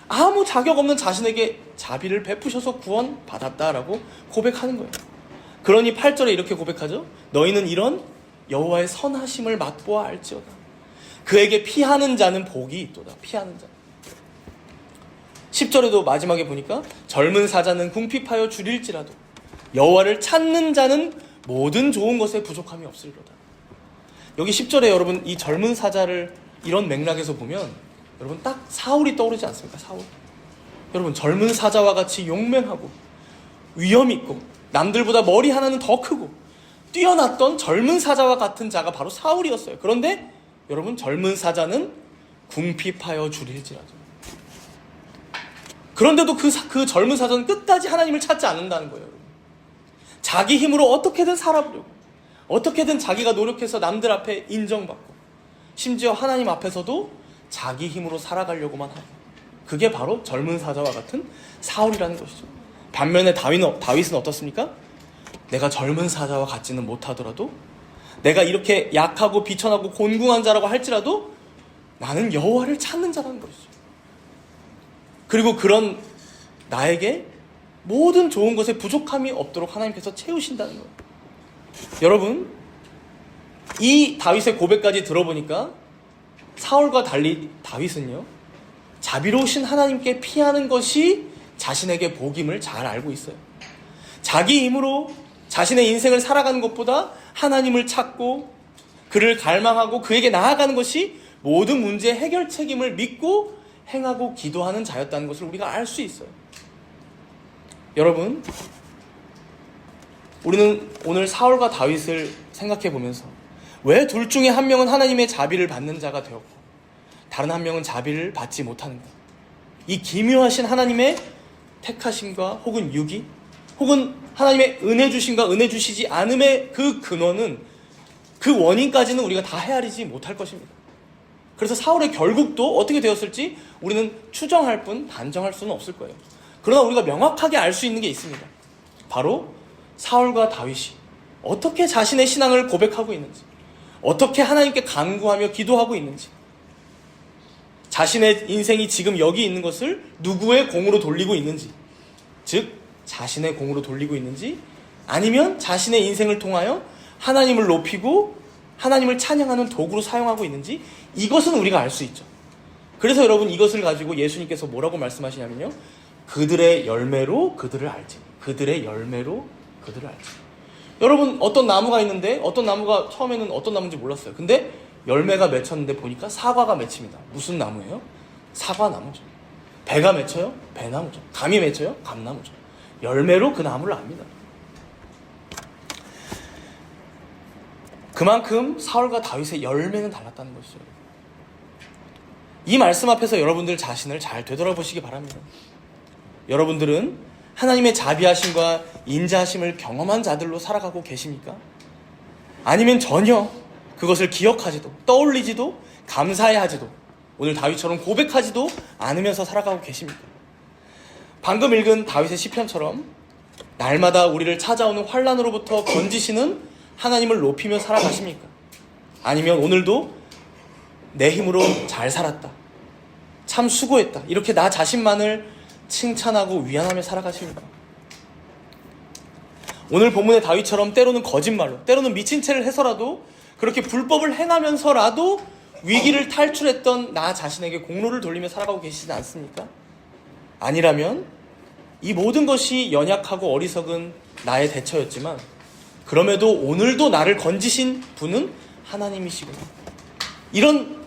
아무 자격 없는 자신에게 자비를 베푸셔서 구원받았다라고 고백하는 거예요. 그러니 8절에 이렇게 고백하죠. 너희는 이런 여호와의 선하심을 맛보아 알지어다. 그에게 피하는 자는 복이 있도다. 피하는 자. 10절에도 마지막에 보니까 젊은 사자는 궁핍하여 줄일지라도 여호와를 찾는 자는 모든 좋은 것에 부족함이 없으리로다. 여기 10절에 여러분 이 젊은 사자를 이런 맥락에서 보면 여러분 딱 사울이 떠오르지 않습니까? 사울. 여러분 젊은 사자와 같이 용맹하고 위험 있고 남들보다 머리 하나는 더 크고 뛰어났던 젊은 사자와 같은 자가 바로 사울이었어요. 그런데 여러분 젊은 사자는 궁핍하여 줄일지라도. 그런데도 그 젊은 사자는 끝까지 하나님을 찾지 않는다는 거예요. 여러분. 자기 힘으로 어떻게든 살아보려고, 어떻게든 자기가 노력해서 남들 앞에 인정받고, 심지어 하나님 앞에서도 자기 힘으로 살아가려고만 하고, 그게 바로 젊은 사자와 같은 사울이라는 것이죠. 반면에 다윗은 어떻습니까? 내가 젊은 사자와 같지는 못하더라도, 내가 이렇게 약하고 비천하고 곤궁한 자라고 할지라도 나는 여호와를 찾는 자라는 것이죠. 그리고 그런 나에게 모든 좋은 것에 부족함이 없도록 하나님께서 채우신다는 거예요. 여러분, 이 다윗의 고백까지 들어보니까 사울과 달리 다윗은요, 자비로우신 하나님께 피하는 것이 자신에게 복임을 잘 알고 있어요. 자기 힘으로 자신의 인생을 살아가는 것보다 하나님을 찾고 그를 갈망하고 그에게 나아가는 것이 모든 문제의 해결 책임을 믿고 행하고 기도하는 자였다는 것을 우리가 알 수 있어요. 여러분, 우리는 오늘 사울과 다윗을 생각해 보면서 왜 둘 중에 한 명은 하나님의 자비를 받는 자가 되었고 다른 한 명은 자비를 받지 못하는가? 이 기묘하신 하나님의 택하심과 혹은 유기, 혹은 하나님의 은혜 주심과 은혜 주시지 않음의 그 근원은, 그 원인까지는 우리가 다 헤아리지 못할 것입니다. 그래서 사울의 결국도 어떻게 되었을지 우리는 추정할 뿐 단정할 수는 없을 거예요. 그러나 우리가 명확하게 알 수 있는 게 있습니다. 바로 사울과 다윗이 어떻게 자신의 신앙을 고백하고 있는지, 어떻게 하나님께 간구하며 기도하고 있는지, 자신의 인생이 지금 여기 있는 것을 누구의 공으로 돌리고 있는지, 즉 자신의 공으로 돌리고 있는지, 아니면 자신의 인생을 통하여 하나님을 높이고 하나님을 찬양하는 도구로 사용하고 있는지, 이것은 우리가 알 수 있죠. 그래서 여러분, 이것을 가지고 예수님께서 뭐라고 말씀하시냐면요, 그들의 열매로 그들을 알지. 그들의 열매로 그들을 알지. 여러분, 어떤 나무가 있는데 어떤 나무가 처음에는 어떤 나무인지 몰랐어요. 근데 열매가 맺혔는데 보니까 사과가 맺힙니다. 무슨 나무예요? 사과나무죠. 배가 맺혀요? 배나무죠. 감이 맺혀요? 감나무죠. 열매로 그 나무를 압니다. 그만큼 사울과 다윗의 열매는 달랐다는 것이죠. 이 말씀 앞에서 여러분들 자신을 잘 되돌아보시기 바랍니다. 여러분들은 하나님의 자비하심과 인자하심을 경험한 자들로 살아가고 계십니까? 아니면 전혀 그것을 기억하지도, 떠올리지도, 감사해하지도, 오늘 다윗처럼 고백하지도 않으면서 살아가고 계십니까? 방금 읽은 다윗의 시편처럼 날마다 우리를 찾아오는 환난으로부터 건지시는 하나님을 높이며 살아가십니까? 아니면 오늘도 내 힘으로 잘 살았다, 참 수고했다, 이렇게 나 자신만을 칭찬하고 위안하며 살아가십니까? 오늘 본문의 다윗처럼 때로는 거짓말로, 때로는 미친 채를 해서라도, 그렇게 불법을 행하면서라도 위기를 탈출했던 나 자신에게 공로를 돌리며 살아가고 계시지 않습니까? 아니라면 이 모든 것이 연약하고 어리석은 나의 대처였지만, 그럼에도 오늘도 나를 건지신 분은 하나님이시구나, 이런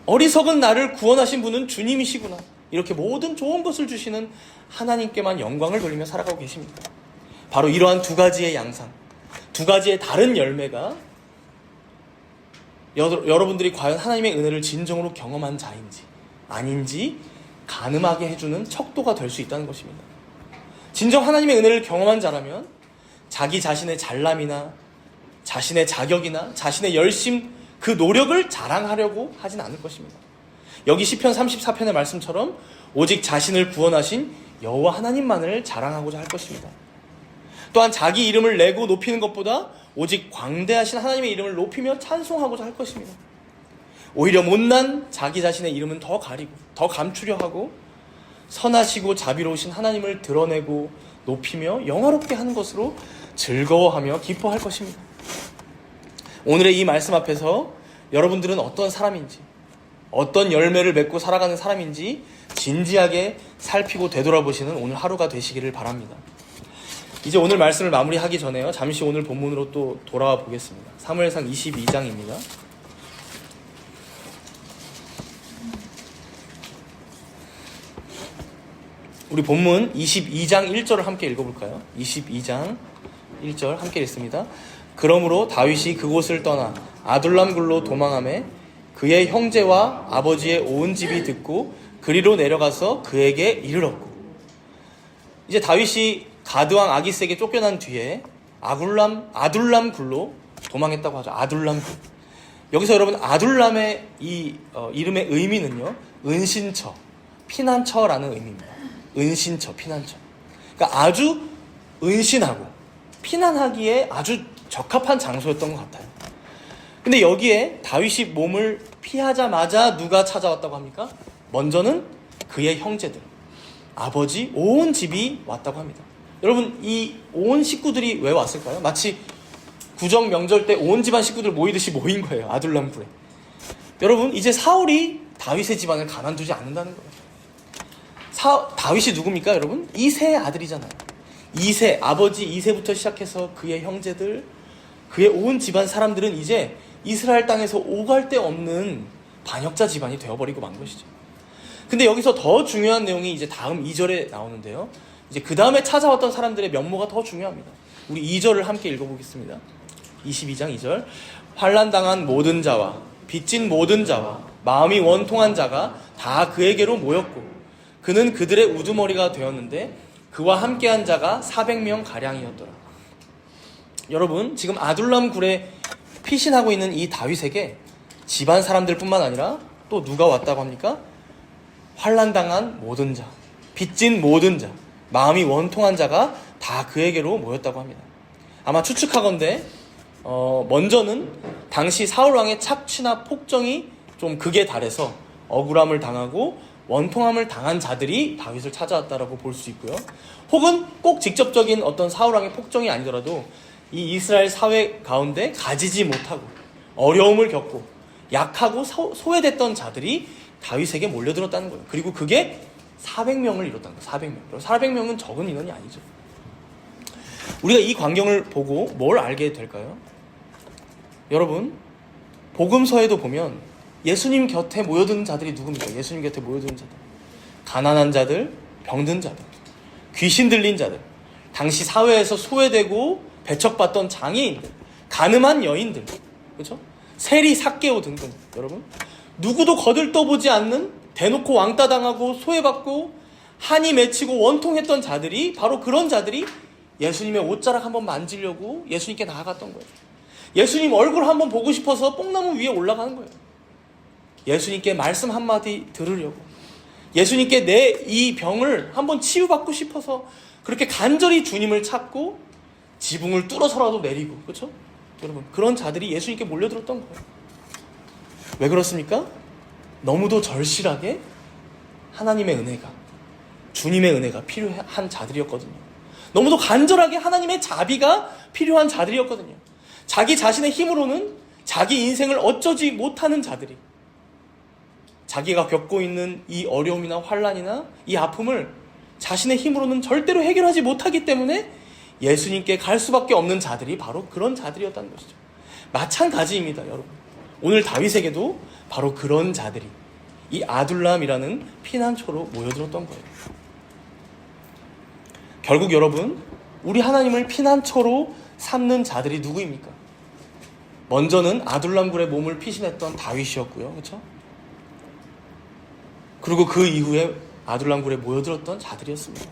어리석은 나를 구원하신 분은 주님이시구나, 이렇게 모든 좋은 것을 주시는 하나님께만 영광을 돌리며 살아가고 계십니다. 바로 이러한 두 가지의 양상, 두 가지의 다른 열매가 여러분들이 과연 하나님의 은혜를 진정으로 경험한 자인지 아닌지 가늠하게 해주는 척도가 될 수 있다는 것입니다. 진정 하나님의 은혜를 경험한 자라면 자기 자신의 잘남이나 자신의 자격이나 자신의 열심, 그 노력을 자랑하려고 하진 않을 것입니다. 여기 시편 34편의 말씀처럼 오직 자신을 구원하신 여호와 하나님만을 자랑하고자 할 것입니다. 또한 자기 이름을 내고 높이는 것보다 오직 광대하신 하나님의 이름을 높이며 찬송하고자 할 것입니다. 오히려 못난 자기 자신의 이름은 더 가리고 더 감추려 하고, 선하시고 자비로우신 하나님을 드러내고 높이며 영화롭게 하는 것으로 즐거워하며 기뻐할 것입니다. 오늘의 이 말씀 앞에서 여러분들은 어떤 사람인지, 어떤 열매를 맺고 살아가는 사람인지 진지하게 살피고 되돌아보시는 오늘 하루가 되시기를 바랍니다. 이제 오늘 말씀을 마무리하기 전에요, 잠시 오늘 본문으로 또 돌아와 보겠습니다. 사무엘상 22장입니다. 우리 본문 22장 1절을 함께 읽어볼까요? 22장 1절 함께 읽습니다. 그러므로 다윗이 그곳을 떠나 아둘람 굴로 도망하매 그의 형제와 아버지의 온 집이 듣고 그리로 내려가서 그에게 이르렀고. 이제 다윗이 가드왕 아기스에게 쫓겨난 뒤에 아둘람 굴로 도망했다고 하죠. 아둘람 굴. 여기서 여러분, 아둘람의 이 이름의 의미는요, 은신처, 피난처라는 의미입니다. 은신처, 피난처. 그러니까 아주 은신하고 피난하기에 아주 적합한 장소였던 것 같아요. 근데 여기에 다윗이 몸을 피하자마자 누가 찾아왔다고 합니까? 먼저는 그의 형제들, 아버지 온 집이 왔다고 합니다. 여러분, 이 온 식구들이 왜 왔을까요? 마치 구정 명절 때 온 집안 식구들 모이듯이 모인 거예요. 아둘람 굴에. 여러분, 이제 사울이 다윗의 집안을 가만두지 않는다는 거예요. 다윗이 누굽니까, 여러분? 이새의 아들이잖아요. 이새, 아버지 이새부터 시작해서 그의 형제들, 그의 온 집안 사람들은 이제 이스라엘 땅에서 오갈 데 없는 반역자 집안이 되어버리고 만 것이죠. 근데 여기서 더 중요한 내용이 이제 다음 2절에 나오는데요. 이제 그 다음에 찾아왔던 사람들의 면모가 더 중요합니다. 우리 2절을 함께 읽어보겠습니다. 22장 2절. 환난당한 모든 자와 빚진 모든 자와 마음이 원통한 자가 다 그에게로 모였고 그는 그들의 우두머리가 되었는데 그와 함께한 자가 400명 가량이었더라. 여러분, 지금 아둘람 굴에 피신하고 있는 이 다윗에게 집안 사람들뿐만 아니라 또 누가 왔다고 합니까? 환난당한 모든 자, 빚진 모든 자, 마음이 원통한 자가 다 그에게로 모였다고 합니다. 아마 추측하건대 먼저는 당시 사울왕의 착취나 폭정이 좀 극에 달해서 억울함을 당하고 원통함을 당한 자들이 다윗을 찾아왔다라고 볼 수 있고요. 혹은 꼭 직접적인 어떤 사울왕의 폭정이 아니더라도 이 이스라엘 사회 가운데 가지지 못하고 어려움을 겪고 약하고 소외됐던 자들이 다윗에게 몰려들었다는 거예요. 그리고 그게 400명을 이뤘다는 거예요. 400명. 400명은 적은 인원이 아니죠. 우리가 이 광경을 보고 뭘 알게 될까요? 여러분, 복음서에도 보면 예수님 곁에 모여드는 자들이 누굽니까? 예수님 곁에 모여드는 자들. 가난한 자들, 병든 자들, 귀신 들린 자들, 당시 사회에서 소외되고 배척받던 장애인들, 가늠한 여인들, 그렇죠? 세리, 삭개오 등등. 여러분, 누구도 거들떠보지 않는 대놓고 왕따 당하고 소외받고 한이 맺히고 원통했던 자들이, 바로 그런 자들이 예수님의 옷자락 한번 만지려고 예수님께 나아갔던 거예요. 예수님 얼굴 한번 보고 싶어서 뽕나무 위에 올라가는 거예요. 예수님께 말씀 한마디 들으려고, 예수님께 내 이 병을 한번 치유받고 싶어서 그렇게 간절히 주님을 찾고 지붕을 뚫어서라도 내리고, 그렇죠? 여러분, 그런 자들이 예수님께 몰려들었던 거예요. 왜 그렇습니까? 너무도 절실하게 하나님의 은혜가, 주님의 은혜가 필요한 자들이었거든요. 너무도 간절하게 하나님의 자비가 필요한 자들이었거든요. 자기 자신의 힘으로는 자기 인생을 어쩌지 못하는 자들이, 자기가 겪고 있는 이 어려움이나 환난이나 이 아픔을 자신의 힘으로는 절대로 해결하지 못하기 때문에 예수님께 갈 수밖에 없는 자들이 바로 그런 자들이었다는 것이죠. 마찬가지입니다, 여러분. 오늘 다윗에게도 바로 그런 자들이 이 아둘람이라는 피난처로 모여들었던 거예요. 결국 여러분, 우리 하나님을 피난처로 삼는 자들이 누구입니까? 먼저는 아둘람 굴에 몸을 피신했던 다윗이었고요, 그렇죠? 그리고 그 이후에 아둘람 굴에 모여들었던 자들이었습니다.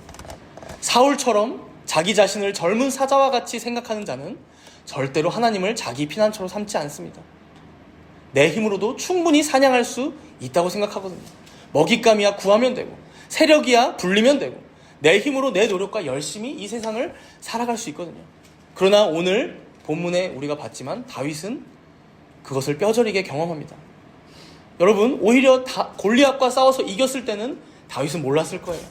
사울처럼 자기 자신을 젊은 사자와 같이 생각하는 자는 절대로 하나님을 자기 피난처로 삼지 않습니다. 내 힘으로도 충분히 사냥할 수 있다고 생각하거든요. 먹잇감이야 구하면 되고, 세력이야 불리면 되고, 내 힘으로 내 노력과 열심히 이 세상을 살아갈 수 있거든요. 그러나 오늘 본문에 우리가 봤지만 다윗은 그것을 뼈저리게 경험합니다. 여러분, 오히려 골리앗과 싸워서 이겼을 때는 다윗은 몰랐을 거예요.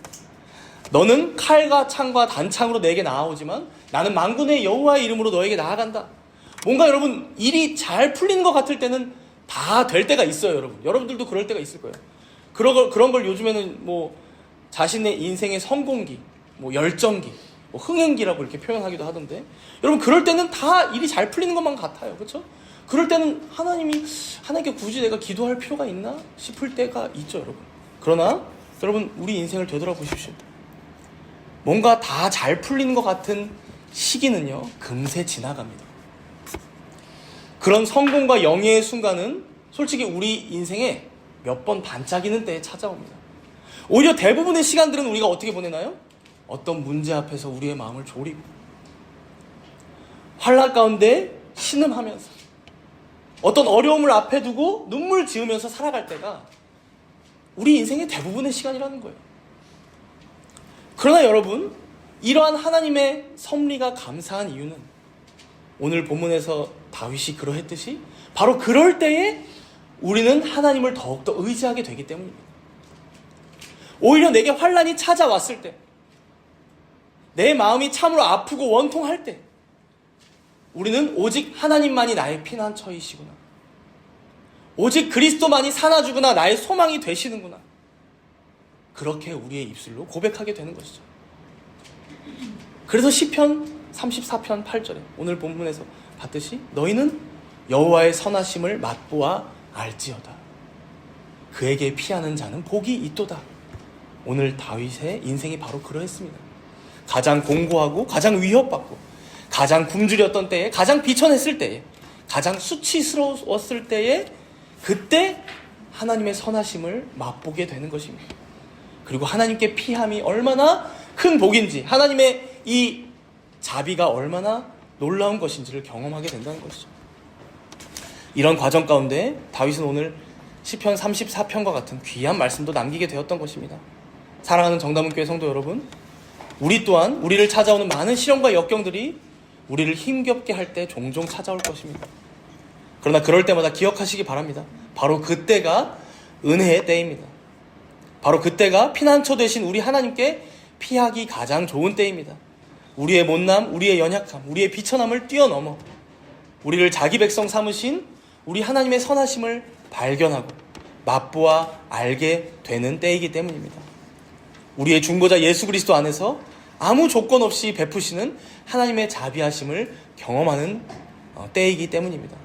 너는 칼과 창과 단창으로 내게 나아오지만 나는 만군의 여호와의 이름으로 너에게 나아간다. 뭔가 여러분 일이 잘 풀리는 것 같을 때는 다 될 때가 있어요. 여러분들도 그럴 때가 있을 거예요. 그런 걸 요즘에는 뭐 자신의 인생의 성공기, 뭐 열정기, 뭐 흥행기라고 이렇게 표현하기도 하던데, 여러분 그럴 때는 다 일이 잘 풀리는 것만 같아요. 그렇죠? 그럴 때는 하나님께 굳이 내가 기도할 필요가 있나 싶을 때가 있죠, 여러분. 그러나 여러분, 우리 인생을 되돌아보십시오. 뭔가 다 잘 풀리는 것 같은 시기는요, 금세 지나갑니다. 그런 성공과 영예의 순간은 솔직히 우리 인생에 몇 번 반짝이는 때에 찾아옵니다. 오히려 대부분의 시간들은 우리가 어떻게 보내나요? 어떤 문제 앞에서 우리의 마음을 졸이고, 환난 가운데 신음하면서, 어떤 어려움을 앞에 두고 눈물 지으면서 살아갈 때가 우리 인생의 대부분의 시간이라는 거예요. 그러나 여러분, 이러한 하나님의 섭리가 감사한 이유는 오늘 본문에서 다윗이 그러했듯이 바로 그럴 때에 우리는 하나님을 더욱더 의지하게 되기 때문입니다. 오히려 내게 환난이 찾아왔을 때, 내 마음이 참으로 아프고 원통할 때, 우리는 오직 하나님만이 나의 피난처이시구나, 오직 그리스도만이 살아주구나, 나의 소망이 되시는구나, 그렇게 우리의 입술로 고백하게 되는 것이죠. 그래서 시편 34편 8절에 오늘 본문에서 봤듯이 너희는 여호와의 선하심을 맛보아 알지어다. 그에게 피하는 자는 복이 있도다. 오늘 다윗의 인생이 바로 그러했습니다. 가장 공고하고 가장 위협받고 가장 굶주렸던 때에, 가장 비천했을 때에, 가장 수치스러웠을 때에, 그때 하나님의 선하심을 맛보게 되는 것입니다. 그리고 하나님께 피함이 얼마나 큰 복인지, 하나님의 이 자비가 얼마나 놀라운 것인지를 경험하게 된다는 것이죠. 이런 과정 가운데 다윗은 오늘 시편 34편과 같은 귀한 말씀도 남기게 되었던 것입니다. 사랑하는 정다문교회 성도 여러분, 우리 또한 우리를 찾아오는 많은 시련과 역경들이 우리를 힘겹게 할 때 종종 찾아올 것입니다. 그러나 그럴 때마다 기억하시기 바랍니다. 바로 그때가 은혜의 때입니다. 바로 그때가 피난처 되신 우리 하나님께 피하기 가장 좋은 때입니다. 우리의 못남, 우리의 연약함, 우리의 비천함을 뛰어넘어 우리를 자기 백성 삼으신 우리 하나님의 선하심을 발견하고 맛보아 알게 되는 때이기 때문입니다. 우리의 중보자 예수 그리스도 안에서 아무 조건 없이 베푸시는 하나님의 자비하심을 경험하는 때이기 때문입니다.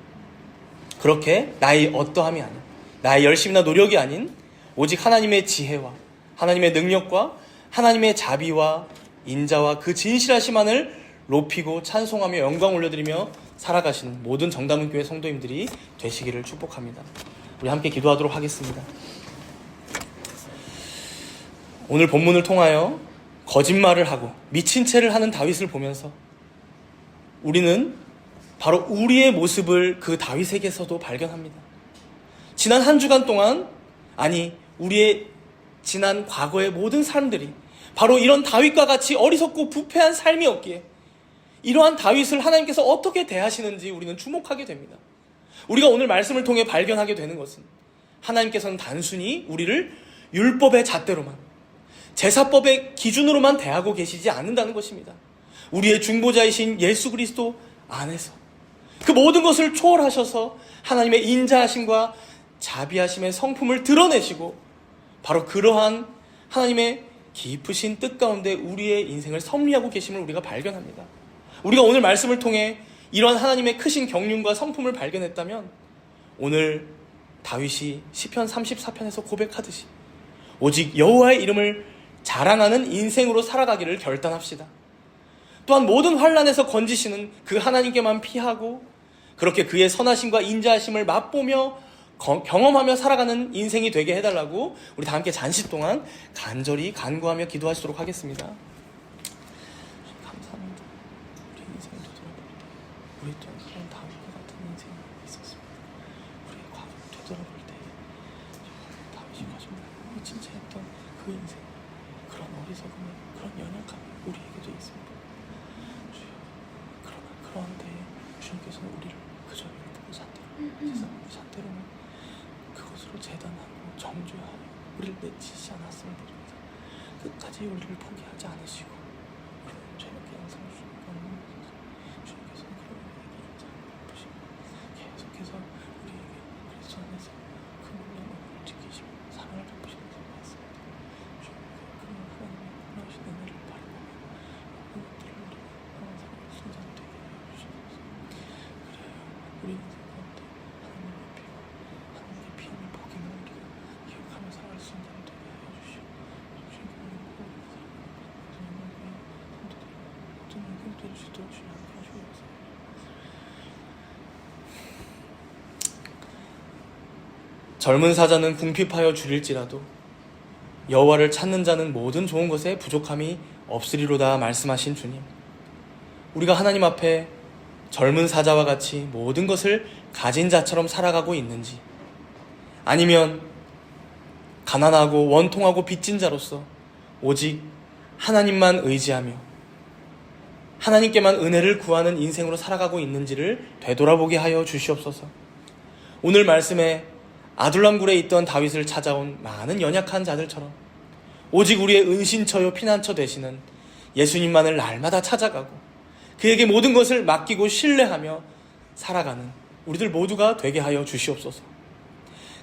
그렇게 나의 어떠함이 아닌, 나의 열심이나 노력이 아닌 오직 하나님의 지혜와 하나님의 능력과 하나님의 자비와 인자와 그 진실하심만을 높이고 찬송하며 영광 올려드리며 살아가시는 모든 정담은 교회 성도님들이 되시기를 축복합니다. 우리 함께 기도하도록 하겠습니다. 오늘 본문을 통하여 거짓말을 하고 미친 채를 하는 다윗을 보면서 우리는 바로 우리의 모습을 그 다윗에게서도 발견합니다. 지난 한 주간 동안, 아니 우리의 지난 과거의 모든 사람들이 바로 이런 다윗과 같이 어리석고 부패한 삶이었기에 이러한 다윗을 하나님께서 어떻게 대하시는지 우리는 주목하게 됩니다. 우리가 오늘 말씀을 통해 발견하게 되는 것은 하나님께서는 단순히 우리를 율법의 잣대로만, 제사법의 기준으로만 대하고 계시지 않는다는 것입니다. 우리의 중보자이신 예수 그리스도 안에서 그 모든 것을 초월하셔서 하나님의 인자하심과 자비하심의 성품을 드러내시고 바로 그러한 하나님의 깊으신 뜻 가운데 우리의 인생을 섭리하고 계심을 우리가 발견합니다. 우리가 오늘 말씀을 통해 이러한 하나님의 크신 경륜과 성품을 발견했다면 오늘 다윗이 시편 34편에서 고백하듯이 오직 여호와의 이름을 자랑하는 인생으로 살아가기를 결단합시다. 또한 모든 환난에서 건지시는 그 하나님께만 피하고 그렇게 그의 선하심과 인자하심을 맛보며 경험하며 살아가는 인생이 되게 해달라고 우리 다 함께 잔시 동안 간절히 간구하며 기도하시도록 하겠습니다. 감사합니다. 우리 인생을 되돌아볼 때 우리 또한 그런 다윗과 같은 인생이 있었습니다. 우리의 과거를 되돌아볼 때 다윗이 가지고 미친 채 했던 그 인생, 그런 어리석음이, 그런 연약함이 우리에게도 있습니다. 주여, 그러나 그러한 때에 주님께서는 우리를 그저 율법의 잣대로, 세상의 잣대로만 그것으로 재단하고 정죄하여 우리를 내치지 않았음을 보십니다. 끝까지 우리를 포기하지 않으시고 우리는 죄악의 양상을 주님께 없는 주님께서는 그런 우리에게 인자를 베푸시고 계속해서 우리에게 그리스도 안에서 그 놀라운 은혜를 지키시고 사랑을 베푸시는 것을 봤습니다. 주님께 그런 하나님의 놀라우신 은혜를 바라보며 모든 것들을 우리가 항상 순전되게 해주시옵소서. 그래야 우리 인생 가운데 하나님의 피가, 하나님의 피임을 복임을 우리가 기억하며 살아갈 수 있는 되게 해주시고 주님께는 모든 영광될 수 있도록 주님 함께 하시옵소서. 젊은 사자는 궁핍하여 줄일지라도 여호와를 찾는 자는 모든 좋은 것에 부족함이 없으리로다 말씀하신 주님, 우리가 하나님 앞에 젊은 사자와 같이 모든 것을 가진 자처럼 살아가고 있는지, 아니면 가난하고 원통하고 빚진 자로서 오직 하나님만 의지하며 하나님께만 은혜를 구하는 인생으로 살아가고 있는지를 되돌아보게 하여 주시옵소서. 오늘 말씀에 아둘람굴에 있던 다윗을 찾아온 많은 연약한 자들처럼 오직 우리의 은신처요 피난처 되시는 예수님만을 날마다 찾아가고 그에게 모든 것을 맡기고 신뢰하며 살아가는 우리들 모두가 되게 하여 주시옵소서.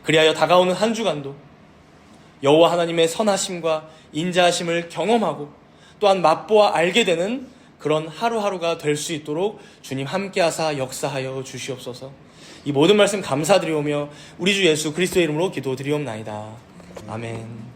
그리하여 다가오는 한 주간도 여호와 하나님의 선하심과 인자하심을 경험하고 또한 맛보아 알게 되는 그런 하루하루가 될 수 있도록 주님 함께하사 역사하여 주시옵소서. 이 모든 말씀 감사드리오며 우리 주 예수 그리스도의 이름으로 기도드리옵나이다. 아멘.